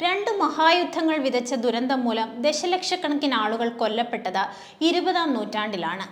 രണ്ട് മഹായുദ്ധങ്ങൾ വിതച്ച ദുരന്തം മൂലം ദശലക്ഷക്കണക്കിന് ആളുകൾ കൊല്ലപ്പെട്ടത് 20-ാം നൂറ്റാണ്ടിലാണ്.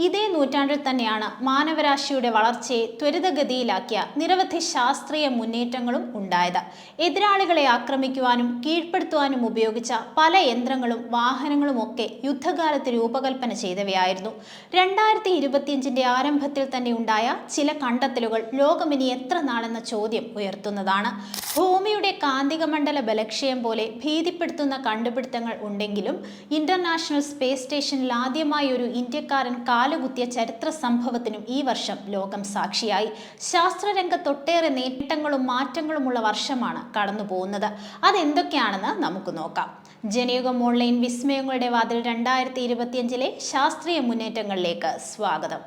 ഇതേ നൂറ്റാണ്ടിൽ തന്നെയാണ് മാനവരാശിയുടെ വളർച്ചയെ ത്വരിതഗതിയിലാക്കിയ നിരവധി ശാസ്ത്രീയ മുന്നേറ്റങ്ങളും ഉണ്ടായത്. എതിരാളികളെ ആക്രമിക്കുവാനും കീഴ്പ്പെടുത്തുവാനും ഉപയോഗിച്ച പല യന്ത്രങ്ങളും വാഹനങ്ങളും ഒക്കെ യുദ്ധകാലത്ത് രൂപകൽപ്പന ചെയ്തവയായിരുന്നു. 2025-ന്റെ ആരംഭത്തിൽ തന്നെ ഉണ്ടായ ചില കണ്ടെത്തലുകൾ ലോകമിനി എത്ര നാളെന്ന ചോദ്യം ഉയർത്തുന്നതാണ്. ഭൂമിയുടെ കാന്തിക മണ്ഡല ബലക്ഷയം പോലെ ഭീതിപ്പെടുത്തുന്ന കണ്ടുപിടുത്തങ്ങൾ ഉണ്ടെങ്കിലും ഇന്റർനാഷണൽ സ്പേസ് സ്റ്റേഷനിൽ ആദ്യമായി ഒരു ഇന്ത്യക്കാരൻ കാലുകുത്തിയ ചരിത്ര സംഭവത്തിനും ഈ വർഷം ലോകം സാക്ഷിയായി. ശാസ്ത്രരംഗത്തൊട്ടേറെ നേട്ടങ്ങളും മാറ്റങ്ങളുമുള്ള വർഷമാണ് കടന്നു പോകുന്നത്. അതെന്തൊക്കെയാണെന്ന് നമുക്ക് നോക്കാം. ജനയുഗം ഓൺലൈൻ വിസ്മയങ്ങളുടെ വാതിൽ 2025-ലെ ശാസ്ത്രീയ മുന്നേറ്റങ്ങളിലേക്ക് സ്വാഗതം.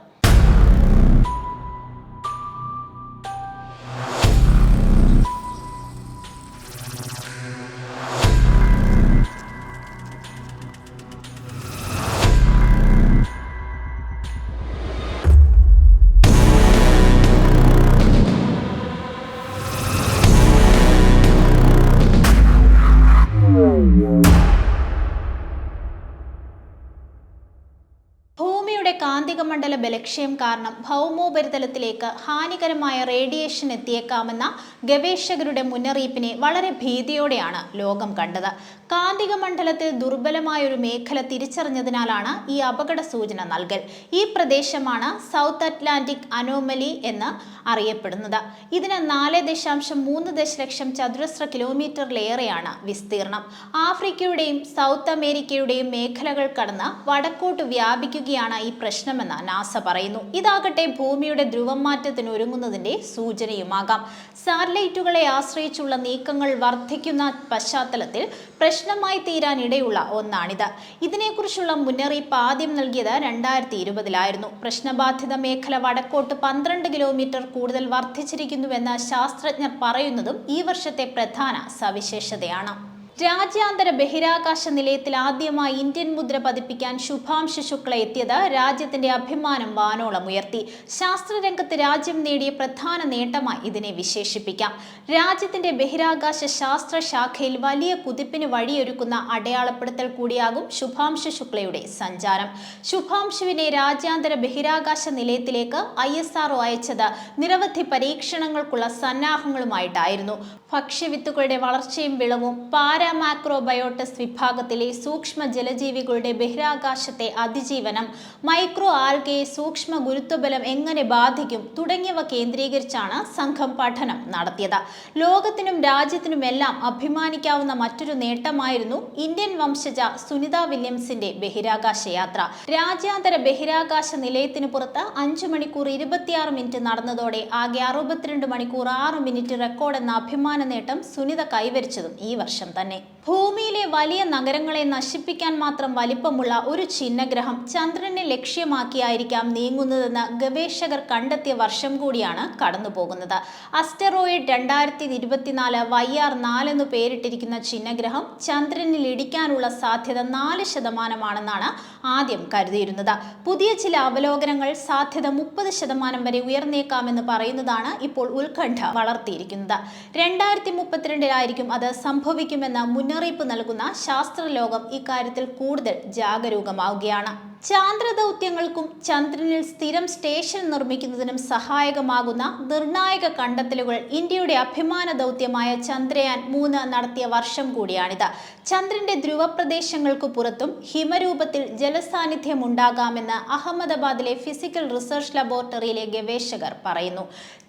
ഭൂമിയുടെ കാന്തിക മണ്ഡല ബലക്ഷയം കാരണം ഭൗമോപരിതലത്തിലേക്ക് ഹാനികരമായ റേഡിയേഷൻ എത്തിയേക്കാമെന്ന ഗവേഷകരുടെ മുന്നറിയിപ്പിനെ വളരെ ഭീതിയോടെയാണ് ലോകം കണ്ടത്. കാന്തിക മണ്ഡലത്തിൽ ദുർബലമായൊരു മേഖല തിരിച്ചറിഞ്ഞതിനാലാണ് ഈ അപകട സൂചന നൽകൽ. ഈ പ്രദേശമാണ് സൗത്ത് അറ്റ്ലാന്റിക് അനോമലി എന്ന് അറിയപ്പെടുന്നത്. ഇതിന് 4.3 ദശലക്ഷം ചതുരശ്ര കിലോമീറ്ററിലേറെയാണ് വിസ്തീർണം. ആഫ്രിക്കയുടെയും സൗത്ത് അമേരിക്കയുടെയും മേഖലകൾ കടന്ന് വടക്കോട്ട് വ്യാപിക്കുകയാണ് ഈ പ്രശ്നമെന്ന് നാസ പറയുന്നു. ഇതാകട്ടെ ഭൂമിയുടെ ധ്രുവം മാറ്റത്തിന് ഒരുങ്ങുന്നതിന്റെ സൂചനയുമാകാം. സാറ്റലൈറ്റുകളെ ആശ്രയിച്ചുള്ള നീക്കങ്ങൾ വർദ്ധിക്കുന്ന പശ്ചാത്തലത്തിൽ പ്രശ്നമായി തീരാനിടയുള്ള ഒന്നാണിത്. ഇതിനെക്കുറിച്ചുള്ള മുന്നറിയിപ്പ് ആദ്യം നൽകിയത് 2020-ലായിരുന്നു. പ്രശ്നബാധിത മേഖല വടക്കോട്ട് 12 കിലോമീറ്റർ കൂടുതൽ വർദ്ധിച്ചിരിക്കുന്നുവെന്ന് ശാസ്ത്രജ്ഞർ പറയുന്നതും ഈ വർഷത്തെ പ്രധാന സവിശേഷതയാണ്. രാജ്യാന്തര ബഹിരാകാശ നിലയത്തിൽ ആദ്യമായി ഇന്ത്യൻ മുദ്ര പതിപ്പിക്കാൻ ശുഭാംശു ശുക്ല എത്തിയത് രാജ്യത്തിന്റെ അഭിമാനം വാനോളം ഉയർത്തി. ശാസ്ത്രരംഗത്ത് രാജ്യം നേടിയ പ്രധാന നേട്ടമായി ഇതിനെ വിശേഷിപ്പിക്കാം. രാജ്യത്തിന്റെ ബഹിരാകാശ ശാസ്ത്ര ശാഖയിൽ വലിയ കുതിപ്പിന് വഴിയൊരുക്കുന്ന അടയാളപ്പെടുത്തൽ കൂടിയാകും ശുഭാംശു ശുക്ലയുടെ സഞ്ചാരം. ശുഭാംശുവിനെ രാജ്യാന്തര ബഹിരാകാശ നിലയത്തിലേക്ക് ISRO അയച്ചത് നിരവധി പരീക്ഷണങ്ങൾക്കുള്ള സന്നാഹങ്ങളുമായിട്ടായിരുന്നു. ഭക്ഷ്യവിത്തുകളുടെ വളർച്ചയും വിളവും പാരാമാക്രോബയോട്ടസ് വിഭാഗത്തിലെ സൂക്ഷ്മ ജലജീവികളുടെ ബഹിരാകാശത്തെ അതിജീവനം, മൈക്രോ ആൽഗയെ സൂക്ഷ്മ ഗുരുത്വബലം എങ്ങനെ ബാധിക്കും തുടങ്ങിയവ കേന്ദ്രീകരിച്ചാണ് സംഘം പഠനം നടത്തിയത്. ലോകത്തിനും രാജ്യത്തിനുമെല്ലാം അഭിമാനിക്കാവുന്ന മറ്റൊരു നേട്ടമായിരുന്നു ഇന്ത്യൻ വംശജ സുനിത വില്യംസിന്റെ ബഹിരാകാശ യാത്ര. രാജ്യാന്തര ബഹിരാകാശ നിലയത്തിന് പുറത്ത് 5 മണിക്കൂർ 26 മിനിറ്റ് നടന്നതോടെ ആകെ 62 മണിക്കൂർ 6 മിനിറ്റ് റെക്കോർഡ് എന്ന അഭിമാന നേട്ടം സുനിത കൈവരിച്ചതും ഈ വർഷം തന്നെ. ഭൂമിയിലെ വലിയ നഗരങ്ങളെ നശിപ്പിക്കാൻ മാത്രം വലിപ്പമുള്ള ഒരു ചിഹ്നഗ്രഹം ചന്ദ്രനെ ലക്ഷ്യമാക്കിയായിരിക്കാം നീങ്ങുന്നതെന്ന് ഗവേഷകർ കണ്ടെത്തിയ വർഷം കൂടിയാണ് കടന്നുപോകുന്നത്. അസ്റ്ററോയിഡ് 2024 YR4 എന്ന് പേരിട്ടിരിക്കുന്ന ചിഹ്നഗ്രഹം ചന്ദ്രനിൽ ഇടിക്കാനുള്ള സാധ്യത 4% ആദ്യം കരുതിയിരുന്നത്. പുതിയ ചില അവലോകനങ്ങൾ സാധ്യത 30% വരെ ഉയർന്നേക്കാമെന്ന് പറയുന്നതാണ് ഇപ്പോൾ ഉത്കണ്ഠ വളർത്തിയിരിക്കുന്നത്. 2032-ലായിരിക്കും അത് സംഭവിക്കുമെന്ന മുന്നറിയിപ്പ് നൽകുന്ന ശാസ്ത്രലോകം ഇക്കാര്യത്തിൽ കൂടുതൽ ജാഗരൂകമാവുകയാണ്. ചാന്ദ്രദൗത്യങ്ങൾക്കും ചന്ദ്രനിൽ സ്ഥിരം സ്റ്റേഷൻ നിർമ്മിക്കുന്നതിനും സഹായകമാകുന്ന നിർണായക കണ്ടെത്തലുകൾ ഇന്ത്യയുടെ അഭിമാന ദൗത്യമായ ചന്ദ്രയാൻ 3 നടത്തിയ വർഷം കൂടിയാണിത്. ചന്ദ്രന്റെ ധ്രുവപ്രദേശങ്ങൾക്ക് പുറത്തും ഹിമരൂപത്തിൽ ജലസാന്നിധ്യം ഉണ്ടാകാമെന്ന് അഹമ്മദാബാദിലെ ഫിസിക്കൽ റിസർച്ച് ലബോറട്ടറിയിലെ ഗവേഷകർ പറയുന്നു.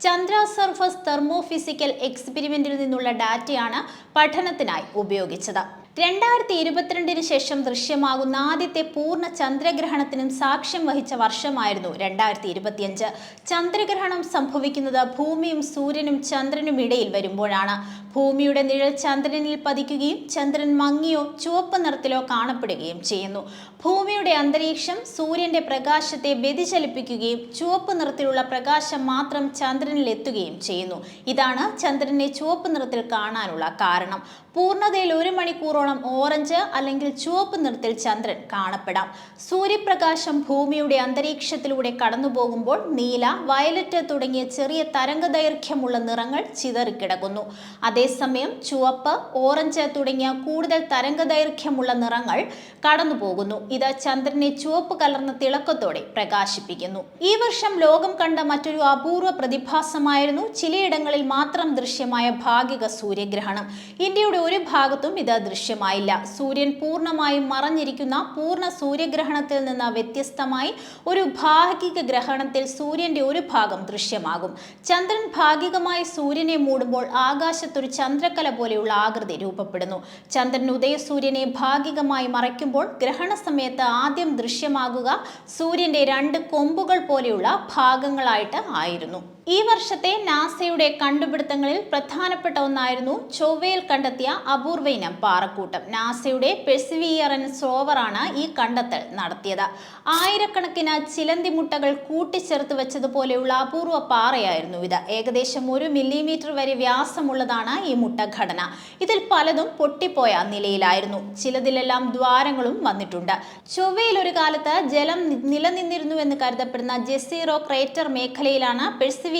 ചന്ദ്ര സർഫസ് തെർമോഫിസിക്കൽ എക്സ്പെരിമെന്റിൽ നിന്നുള്ള ഡാറ്റയാണ് പഠനത്തിനായി ഉപയോഗിച്ചത്. 2022-ന് ശേഷം ദൃശ്യമാകുന്ന ആദ്യത്തെ പൂർണ്ണ ചന്ദ്രഗ്രഹണത്തിനും സാക്ഷ്യം വഹിച്ച വർഷമായിരുന്നു 2025. ചന്ദ്രഗ്രഹണം സംഭവിക്കുന്നത് ഭൂമിയും സൂര്യനും ചന്ദ്രനും ഇടയിൽ വരുമ്പോഴാണ്. ഭൂമിയുടെ നിഴൽ ചന്ദ്രനിൽ പതിക്കുകയും ചന്ദ്രൻ മങ്ങിയോ ചുവപ്പ് നിറത്തിലോ കാണപ്പെടുകയും ചെയ്യുന്നു. ഭൂമിയുടെ അന്തരീക്ഷം സൂര്യന്റെ പ്രകാശത്തെ വ്യതിചലിപ്പിക്കുകയും ചുവപ്പ് നിറത്തിലുള്ള പ്രകാശം മാത്രം ചന്ദ്രനിൽ എത്തുകയും ചെയ്യുന്നു. ഇതാണ് ചന്ദ്രനെ ചുവപ്പ് നിറത്തിൽ കാണാനുള്ള കാരണം. പൂർണ്ണതയിൽ 1 മണിക്കൂറോളം ഓറഞ്ച് അല്ലെങ്കിൽ ചുവപ്പ് നിറത്തിൽ ചന്ദ്രൻ കാണപ്പെടാം. സൂര്യപ്രകാശം ഭൂമിയുടെ അന്തരീക്ഷത്തിലൂടെ കടന്നുപോകുമ്പോൾ നീല, വയലറ്റ് തുടങ്ങിയ ചെറിയ തരംഗദൈർഘ്യമുള്ള നിറങ്ങൾ ചിതറിക്കിടക്കുന്നു. അതേസമയം ചുവപ്പ്, ഓറഞ്ച് തുടങ്ങിയ കൂടുതൽ തരംഗദൈർഘ്യമുള്ള നിറങ്ങൾ കടന്നുപോകുന്നു. ഇത് ചന്ദ്രനെ ചുവപ്പ് കലർന്ന തിളക്കത്തോടെ പ്രകാശിപ്പിക്കുന്നു. ഈ വർഷം ലോകം കണ്ട മറ്റൊരു അപൂർവ പ്രതിഭാസമായിരുന്നു ചിലയിടങ്ങളിൽ മാത്രം ദൃശ്യമായ ഭാഗിക സൂര്യഗ്രഹണം. ഇന്ത്യയുടെ ഒരു ഭാഗത്തും ഇത് ദൃശ്യമായില്ല. സൂര്യൻ പൂർണ്ണമായും മറഞ്ഞിരിക്കുന്ന പൂർണ്ണ സൂര്യഗ്രഹണത്തിൽ നിന്ന് വ്യത്യസ്തമായി ഒരു ഭാഗിക ഗ്രഹണത്തിൽ സൂര്യന്റെ ഒരു ഭാഗം ദൃശ്യമാകും. ചന്ദ്രൻ ഭാഗികമായി സൂര്യനെ മൂടുമ്പോൾ ആകാശത്തൊരു ചന്ദ്രക്കല പോലെയുള്ള ആകൃതി രൂപപ്പെടുന്നു. ചന്ദ്രൻ ഉദയസൂര്യനെ ഭാഗികമായി മറയ്ക്കുമ്പോൾ ഗ്രഹണ സമയത്ത് ആദ്യം ദൃശ്യമാകുക സൂര്യന്റെ 2 കൊമ്പുകൾ പോലെയുള്ള ഭാഗങ്ങളായിട്ട് ആയിരുന്നു. ഈ വർഷത്തെ നാസയുടെ കണ്ടുപിടുത്തങ്ങളിൽ പ്രധാനപ്പെട്ട ഒന്നായിരുന്നു ചൊവ്വയിൽ കണ്ടെത്തിയ അപൂർവ ഇനം പാറക്കൂട്ടം. നാസയുടെ പെർസിവിയറൻസ് റോവറാണ് ഈ കണ്ടെത്തൽ നടത്തിയത്. ആയിരക്കണക്കിന് ചിലന്തിമുട്ടകൾ കൂട്ടിച്ചേർത്ത് വെച്ചതുപോലെയുള്ള അപൂർവ പാറയായിരുന്നു ഇത്. ഏകദേശം 1 മില്ലിമീറ്റർ വരെ വ്യാസമുള്ളതാണ് ഈ മുട്ടഘടന. ഇതിൽ പലതും പൊട്ടിപ്പോയ നിലയിലായിരുന്നു. ചിലതിലെല്ലാം ദ്വാരങ്ങളും വന്നിട്ടുണ്ട്. ചൊവ്വയിൽ ഒരു കാലത്ത് ജലം നിലനിന്നിരുന്നുവെന്ന് കരുതപ്പെടുന്ന ജെസീറോ ക്രേറ്റർ മേഖലയിലാണ് പെർസിവിയറൻസ്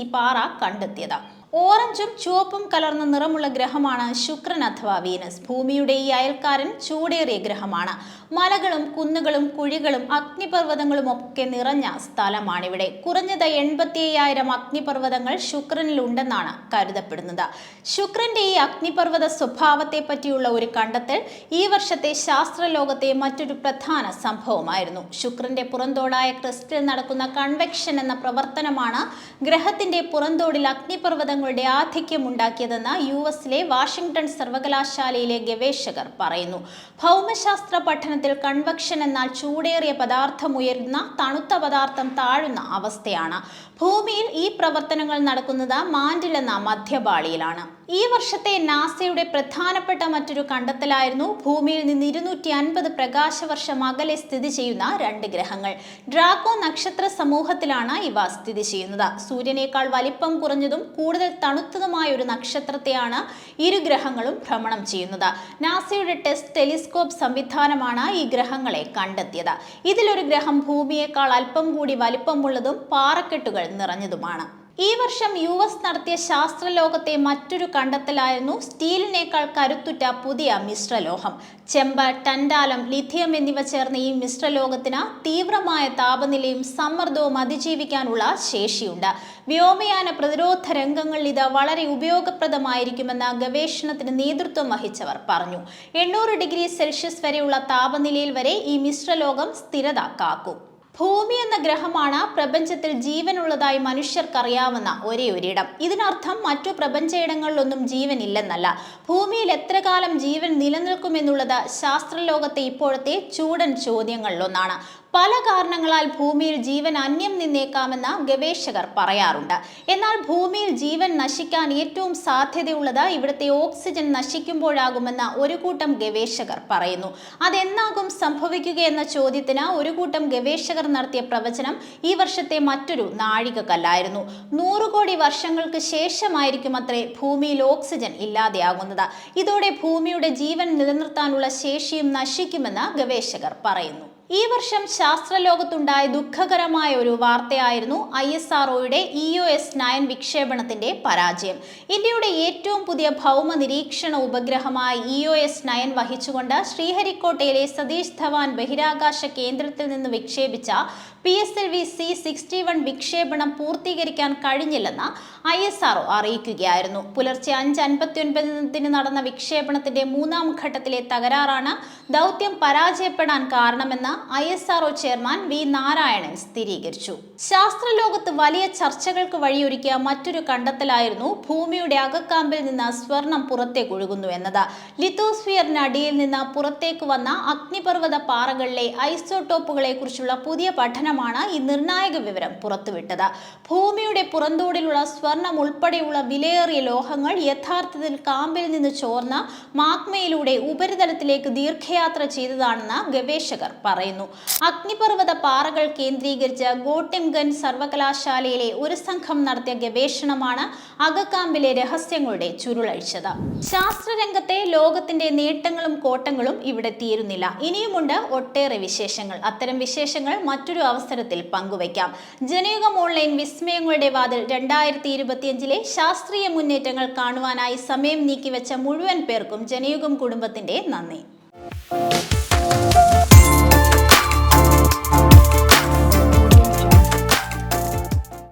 ഈ പാറ കണ്ടെത്തിയത്. ഓറഞ്ചും ചുവപ്പും കലർന്ന നിറമുള്ള ഗ്രഹമാണ് ശുക്രൻ അഥവാ വീനസ്. ഭൂമിയുടെ ഈ അയൽക്കാരൻ ചൂടേറിയ ഗ്രഹമാണ്. മലകളും കുന്നുകളും കുഴികളും അഗ്നിപർവ്വതങ്ങളും ഒക്കെ നിറഞ്ഞ സ്ഥലമാണിവിടെ. കുറഞ്ഞത് 85,000 അഗ്നിപർവ്വതങ്ങൾ ശുക്രനിൽ ഉണ്ടെന്നാണ് കരുതപ്പെടുന്നത്. ശുക്രന്റെ ഈ അഗ്നിപർവ്വത സ്വഭാവത്തെ പറ്റിയുള്ള ഒരു കണ്ടെത്തൽ ഈ വർഷത്തെ ശാസ്ത്രലോകത്തെ മറ്റൊരു പ്രധാന സംഭവമായിരുന്നു. ശുക്രന്റെ പുറന്തോടായ ക്രിസ്റ്റൽ നടക്കുന്ന കൺവെക്ഷൻ എന്ന പ്രവർത്തനമാണ് ഗ്രഹത്തിന്റെ പുറന്തോടിൽ അഗ്നിപർവ്വതങ്ങളുടെ ആധിക്യം ഉണ്ടാക്കിയതെന്ന് US-ലെ വാഷിംഗ്ടൺ സർവകലാശാലയിലെ ഗവേഷകർ പറയുന്നു. ഭൗമശാസ്ത്ര പഠനത്തിൽ കൺവെക്ഷൻ എന്നാൽ ചൂടേറിയ പദാർത്ഥം ഉയരുന്ന, തണുത്ത പദാർത്ഥം താഴുന്ന അവസ്ഥയാണ്. ഭൂമിയിൽ ഈ പ്രവർത്തനങ്ങൾ നടക്കുന്നത് മാന്റിൽ എന്ന മധ്യപാളിയിലാണ്. ഈ വർഷത്തെ നാസയുടെ പ്രധാനപ്പെട്ട മറ്റൊരു കണ്ടെത്തലായിരുന്നു ഭൂമിയിൽ നിന്ന് 250 പ്രകാശവർഷം അകലെ സ്ഥിതി ചെയ്യുന്ന 2 ഗ്രഹങ്ങൾ. ഡ്രാക്കോ നക്ഷത്ര സമൂഹത്തിലാണ് ഇവ സ്ഥിതി ചെയ്യുന്നത്. സൂര്യനേക്കാൾ വലിപ്പം കുറഞ്ഞതും കൂടുതൽ തണുത്തതുമായ ഒരു നക്ഷത്രത്തെയാണ് ഇരു ഗ്രഹങ്ങളും ഭ്രമണം ചെയ്യുന്നത്. നാസയുടെ ടെസ്റ്റ് ടെലിസ്കോപ്പ് സംവിധാനമാണ് ഈ ഗ്രഹങ്ങളെ കണ്ടെത്തിയത്. ഇതിലൊരു ഗ്രഹം ഭൂമിയേക്കാൾ അല്പം കൂടി വലിപ്പമുള്ളതും പാറക്കെട്ടുകൾ നിറഞ്ഞതുമാണ്. ഈ വർഷം US നടത്തിയ ശാസ്ത്രലോകത്തെ മറ്റൊരു കണ്ടെത്തലായിരുന്നു സ്റ്റീലിനേക്കാൾ കരുത്തുറ്റ പുതിയ മിശ്രലോഹം. ചെമ്പ്, ടൻഡാലം, ലിഥിയം എന്നിവ ചേർന്ന ഈ മിശ്രലോകത്തിന് തീവ്രമായ താപനിലയും സമ്മർദ്ദവും അതിജീവിക്കാനുള്ള ശേഷിയുണ്ട്. വ്യോമയാന പ്രതിരോധ രംഗങ്ങളിൽ ഇത് വളരെ ഉപയോഗപ്രദമായിരിക്കുമെന്ന് ഗവേഷണത്തിന് നേതൃത്വം വഹിച്ചവർ പറഞ്ഞു. 800 ഡിഗ്രി സെൽഷ്യസ് വരെയുള്ള താപനിലയിൽ വരെ ഈ മിശ്രലോകം സ്ഥിരത കാക്കും. ഭൂമി എന്ന ഗ്രഹമാണ് പ്രപഞ്ചത്തിൽ ജീവനുള്ളതായി മനുഷ്യർക്കറിയാവുന്ന ഒരേയൊരിടം. ഇതിനർത്ഥം മറ്റു പ്രപഞ്ചയിടങ്ങളിലൊന്നും ജീവൻ ഇല്ലെന്നല്ല. ഭൂമിയിൽ എത്ര കാലം ജീവൻ നിലനിൽക്കുമെന്നുള്ളത് ശാസ്ത്രലോകത്തെ ഇപ്പോഴത്തെ ചൂടൻ ചോദ്യങ്ങളിലൊന്നാണ്. പല കാരണങ്ങളാൽ ഭൂമിയിൽ ജീവൻ അന്യം നിന്നേക്കാമെന്ന് ഗവേഷകർ പറയാറുണ്ട്. എന്നാൽ ഭൂമിയിൽ ജീവൻ നശിക്കാൻ ഏറ്റവും സാധ്യതയുള്ളത് ഇവിടുത്തെ ഓക്സിജൻ നശിക്കുമ്പോഴാകുമെന്ന് ഒരു കൂട്ടം ഗവേഷകർ പറയുന്നു. അതെന്നാകും സംഭവിക്കുകയെന്ന ചോദ്യത്തിന് ഒരു കൂട്ടം ഗവേഷകർ നടത്തിയ പ്രവചനം ഈ വർഷത്തെ മറ്റൊരു നാഴികക്കല്ലായിരുന്നു. 100 കോടി വർഷങ്ങൾക്ക് ശേഷമായിരിക്കും അത്രേ ഭൂമിയിൽ ഓക്സിജൻ ഇല്ലാതെയാകുന്നത്. ഇതോടെ ഭൂമിയുടെ ജീവൻ നിലനിർത്താനുള്ള ശേഷിയും നശിക്കുമെന്ന് ഗവേഷകർ പറയുന്നു. ഈ വർഷം ശാസ്ത്രലോകത്തുണ്ടായ ദുഃഖകരമായ ഒരു വാർത്തയായിരുന്നു ISROയുടെ EOS-9 വിക്ഷേപണത്തിന്റെ പരാജയം. ഇന്ത്യയുടെ ഏറ്റവും പുതിയ ഭൗമ നിരീക്ഷണ ഉപഗ്രഹമായ EOS-9 വഹിച്ചുകൊണ്ട് ശ്രീഹരിക്കോട്ടയിലെ സതീഷ് ധവാൻ ബഹിരാകാശ കേന്ദ്രത്തിൽ നിന്ന് വിക്ഷേപിച്ച PSLV C-61 വിക്ഷേപണം കഴിഞ്ഞില്ലെന്ന് ISRO അറിയിക്കുകയായിരുന്നു. പുലർച്ചെ 5:59 നടന്ന വിക്ഷേപണത്തിന്റെ 3ാം ഘട്ടത്തിലെ തകരാറാണ് ദൗത്യം പരാജയപ്പെടാൻ കാരണമെന്ന് ISRO ചെയർമാൻ V. നാരായണൻ സ്ഥിരീകരിച്ചു. ശാസ്ത്രലോകത്ത് വലിയ ചർച്ചകൾക്ക് വഴിയൊരുക്കിയ മറ്റൊരു കണ്ടെത്തലായിരുന്നു ഭൂമിയുടെ അകക്കാമ്പിൽ നിന്ന് സ്വർണം പുറത്തേക്ക് ഒഴുകുന്നു എന്നത്. ലിത്തോസ്ഫിയറിനടിയിൽ നിന്ന് പുറത്തേക്ക് വന്ന അഗ്നിപർവ്വത പാറകളിലെ ഐസോടോപ്പുകളെ കുറിച്ചുള്ള പുതിയ പഠനമാണ് ഈ നിർണായക വിവരം പുറത്തുവിട്ടത്. ഭൂമിയുടെ പുറന്തോടിലുള്ള സ്വർണം ഉൾപ്പെടെയുള്ള വിലയേറിയ ലോഹങ്ങൾ യഥാർത്ഥത്തിൽ കാമ്പിൽ നിന്ന് ചോർന്ന് മാഗ്മയിലൂടെ ഉപരിതലത്തിലേക്ക് ദീർഘയാത്ര ചെയ്തതാണെന്ന് ഗവേഷകർ പറയുന്നു. അഗ്നിപർവ്വത പാറകൾ കേന്ദ്രീകരിച്ച് ഗോട്ടെങ് കരീംഗഞ്ച് സർവകലാശാലയിലെ ഒരു സംഘം നടത്തിയ ഗവേഷണമാണ് അകക്കാമ്പിലെ രഹസ്യങ്ങളുടെ ചുരുളഴിച്ചത്. ശാസ്ത്രരംഗത്തെ ലോകത്തിന്റെ നേട്ടങ്ങളും കോട്ടങ്ങളും ഇവിടെ തീരുന്നില്ല. ഇനിയുമുണ്ട് ഒട്ടേറെ വിശേഷങ്ങൾ. അത്തരം വിശേഷങ്ങൾ മറ്റൊരു അവസരത്തിൽ പങ്കുവയ്ക്കാം. ജനയുഗം ഓൺലൈൻ വിസ്മയങ്ങളുടെ വാതിൽ 2025 ശാസ്ത്രീയ മുന്നേറ്റങ്ങൾ കാണുവാനായി സമയം നീക്കിവെച്ച മുഴുവൻ പേർക്കും ജനയുഗം കുടുംബത്തിന്റെ നന്ദി.